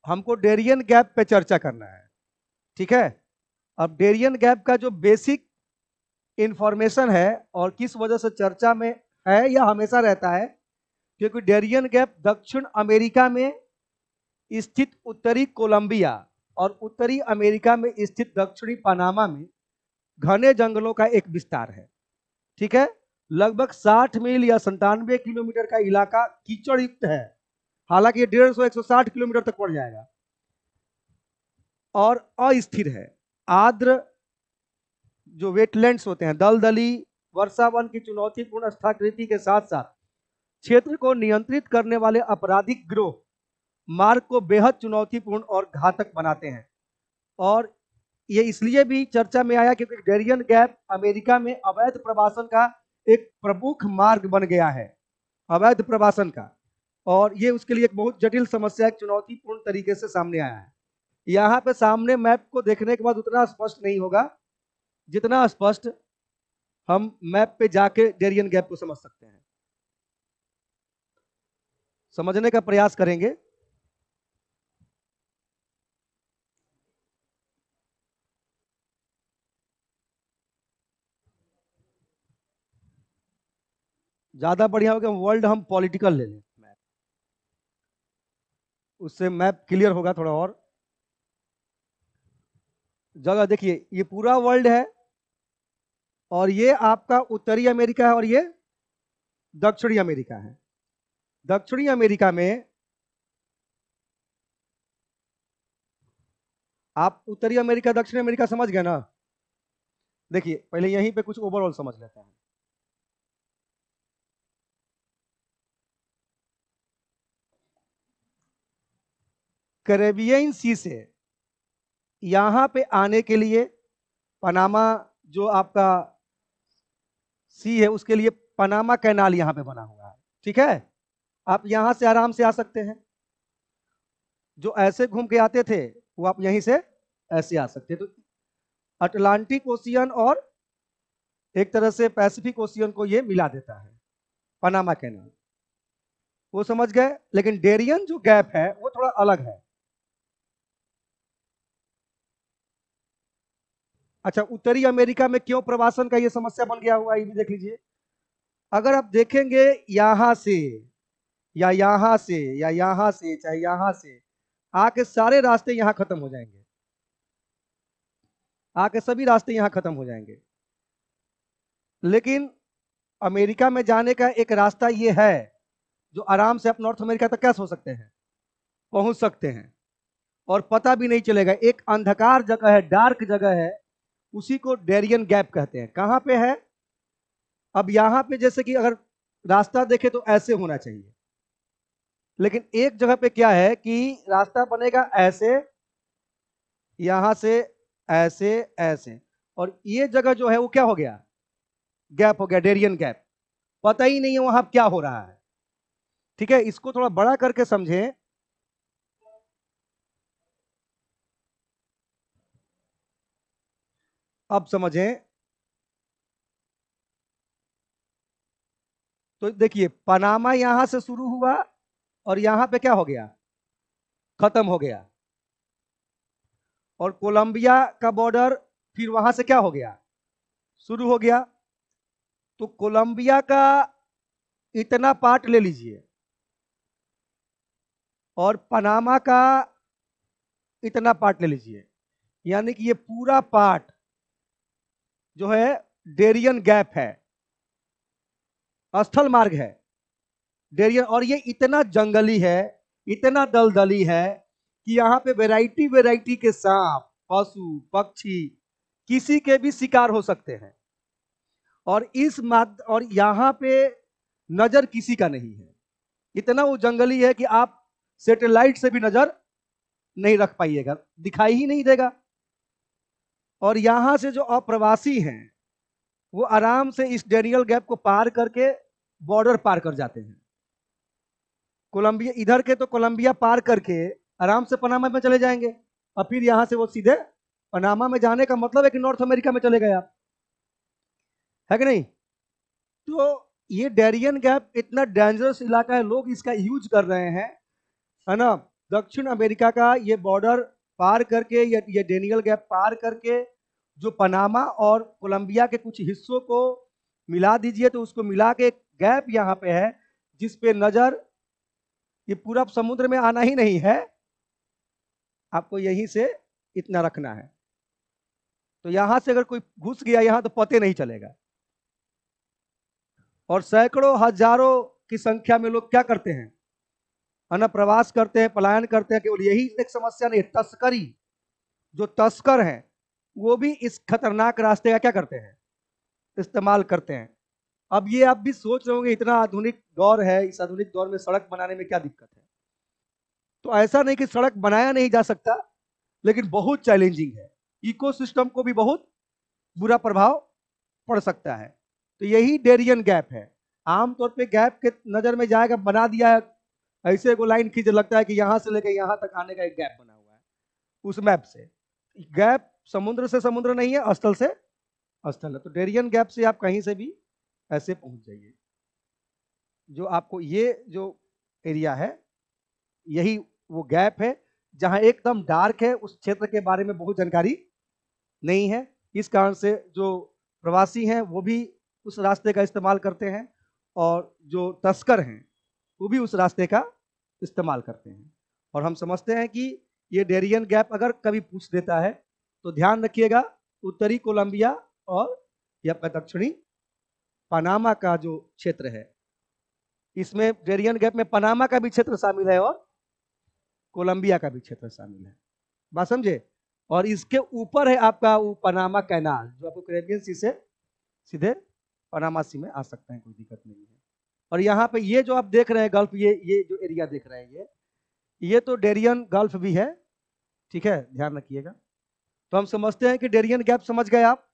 हमको Darien gap पे चर्चा करना है, ठीक है। अब डेरियन गैप का जो बेसिक इंफॉर्मेशन है और किस वजह से चर्चा में है या हमेशा रहता है, क्योंकि डेरियन गैप दक्षिण अमेरिका में स्थित उत्तरी कोलंबिया और उत्तरी अमेरिका में स्थित दक्षिणी पनामा में घने जंगलों का एक विस्तार है, ठीक है। लगभग 60 मील या 97 किलोमीटर का इलाका कीचड़ युक्त है, हालांकि ये 150-160 किलोमीटर तक पड़ जाएगा, और अस्थिर है। आर्द्र जो वेटलैंड्स होते हैं, दलदली वर्षा वन की चुनौतीपूर्ण स्थाकृति के साथ साथ क्षेत्र को नियंत्रित करने वाले आपराधिक गिरोह मार्ग को बेहद चुनौतीपूर्ण और घातक बनाते हैं। और ये इसलिए भी चर्चा में आया क्योंकि डेरियन गैप अमेरिका में अवैध प्रवासन का एक प्रमुख मार्ग बन गया है, अवैध प्रवासन का, और ये उसके लिए एक बहुत जटिल समस्या, एक चुनौतीपूर्ण तरीके से सामने आया है। यहाँ पे सामने मैप को देखने के बाद उतना स्पष्ट नहीं होगा जितना स्पष्ट हम मैप पे जाके डेरियन गैप को समझ सकते हैं। समझने का प्रयास करेंगे। ज्यादा बढ़िया होगा वर्ल्ड हम पॉलिटिकल ले लें मैप, उससे मैप क्लियर होगा थोड़ा और। जगह देखिए, ये पूरा वर्ल्ड है और ये आपका उत्तरी अमेरिका है और ये दक्षिणी अमेरिका है। दक्षिणी अमेरिका में आप उत्तरी अमेरिका दक्षिणी अमेरिका समझ गए ना। देखिए पहले यहीं पे कुछ ओवरऑल समझ लेते हैं। कैरेबियन सी से यहां पे आने के लिए पनामा जो आपका सी है उसके लिए पनामा कैनाल यहां पे बना हुआ है, ठीक है। आप यहां से आराम से आ सकते हैं, जो ऐसे घूम के आते थे वो आप यहीं से ऐसे आ सकते हैं। तो अटलांटिक ओशियन और एक तरह से पैसिफिक ओशियन को ये मिला देता है पनामा कैनाल, वो समझ गए। लेकिन डेरियन जो गैप है वो थोड़ा अलग है। अच्छा, उत्तरी अमेरिका में क्यों प्रवासन का ये समस्या बन गया हुआ, ये भी देख लीजिए। अगर आप देखेंगे यहां से या यहां से या यहां से चाहे यहां से आके सारे रास्ते यहां खत्म हो जाएंगे, आके सभी रास्ते यहां खत्म हो जाएंगे। लेकिन अमेरिका में जाने का एक रास्ता ये है जो आराम से आप नॉर्थ अमेरिका तक कैसे हो सकते हैं, पहुंच सकते हैं, और पता भी नहीं चलेगा। एक अंधकार जगह है, डार्क जगह है, उसी को डेरियन गैप कहते हैं। कहां पे है? अब यहां पे जैसे कि अगर रास्ता देखे तो ऐसे होना चाहिए, लेकिन एक जगह पे क्या है कि रास्ता बनेगा ऐसे, यहां से ऐसे ऐसे, और ये जगह जो है वो क्या हो गया, गैप हो गया, डेरियन गैप। पता ही नहीं है वहां क्या हो रहा है, ठीक है। इसको थोड़ा बड़ा करके समझें। अब समझें तो देखिए, पनामा यहां से शुरू हुआ और यहां पे क्या हो गया, खत्म हो गया, और कोलंबिया का बॉर्डर फिर वहां से क्या हो गया, शुरू हो गया। तो कोलंबिया का इतना पार्ट ले लीजिए और पनामा का इतना पार्ट ले लीजिए, यानी कि ये पूरा पार्ट जो है डेरियन गैप है, स्थल मार्ग है डेरियन। और ये इतना जंगली है, इतना दलदली है कि यहाँ पे वैरायटी वैरायटी के सांप, पशु पक्षी किसी के भी शिकार हो सकते हैं। और यहाँ पे नजर किसी का नहीं है, इतना वो जंगली है कि आप सैटेलाइट से भी नजर नहीं रख पाइएगा, दिखाई ही नहीं देगा। और यहां से जो अप्रवासी हैं वो आराम से इस डेरियल गैप को पार करके बॉर्डर पार कर जाते हैं। कोलंबिया इधर के तो कोलंबिया पार करके आराम से पनामा में चले जाएंगे, और फिर यहां से वो सीधे पनामा में जाने का मतलब है कि नॉर्थ अमेरिका में चले गए आप, है कि नहीं। तो ये डेरियन गैप इतना डेंजरस इलाका है, लोग इसका यूज कर रहे हैं, है ना। दक्षिण अमेरिका का ये बॉर्डर पार करके, ये डेनियल गैप पार करके जो पनामा और कोलंबिया के कुछ हिस्सों को मिला दीजिए, तो उसको मिला के एक गैप यहाँ पे है जिस पे नजर ये पूरा समुद्र में आना ही नहीं है, आपको यहीं से इतना रखना है। तो यहां से अगर कोई घुस गया यहाँ तो पते नहीं चलेगा। और सैकड़ों हजारों की संख्या में लोग क्या करते हैं, प्रवास करते हैं, पलायन करते हैं। केवल यही एक समस्या नहीं, तस्करी, जो तस्कर हैं वो भी इस खतरनाक रास्ते का क्या करते हैं, इस्तेमाल करते हैं। अब ये आप भी सोच रहे होंगे, इतना आधुनिक दौर है, इस आधुनिक दौर में सड़क बनाने में क्या दिक्कत है। तो ऐसा नहीं कि सड़क बनाया नहीं जा सकता, लेकिन बहुत चैलेंजिंग है, इकोसिस्टम को भी बहुत बुरा प्रभाव पड़ सकता है। तो यही डेरियन गैप है। आमतौर पे गैप के नजर में जाएगा, बना दिया है ऐसे को लाइन खींच, लगता है कि यहां से लेकर यहां तक आने का एक गैप बना हुआ है उस मैप से। गैप समुद्र से समुद्र नहीं है, स्थल से स्थल है। तो डेरियन गैप से आप कहीं से भी ऐसे पहुंच जाइए। जो आपको ये जो एरिया है, यही वो गैप है जहां एकदम डार्क है, उस क्षेत्र के बारे में बहुत जानकारी नहीं है। इस कारण से जो प्रवासी हैं वो भी उस रास्ते का इस्तेमाल करते हैं, और जो तस्कर हैं वो भी उस रास्ते का इस्तेमाल करते हैं। और हम समझते हैं कि ये डेरियन गैप अगर कभी पूछ देता है तो ध्यान रखिएगा, उत्तरी कोलंबिया और ये आपका दक्षिणी पनामा का जो क्षेत्र है, इसमें डेरियन गैप में पनामा का भी क्षेत्र शामिल है और कोलंबिया का भी क्षेत्र शामिल है। बात समझे। और इसके ऊपर है आपका वो पनामा कैनाल, जो आपको कैरेबियन सी से सीधे पनामा सी में आ सकते हैं, कोई दिक्कत नहीं है। और यहाँ पे ये जो आप देख रहे हैं गल्फ, ये जो एरिया देख रहे हैं, ये तो डेरियन गल्फ भी है, ठीक है, ध्यान रखिएगा। तो हम समझते हैं कि डेरियन गैप समझ गए आप।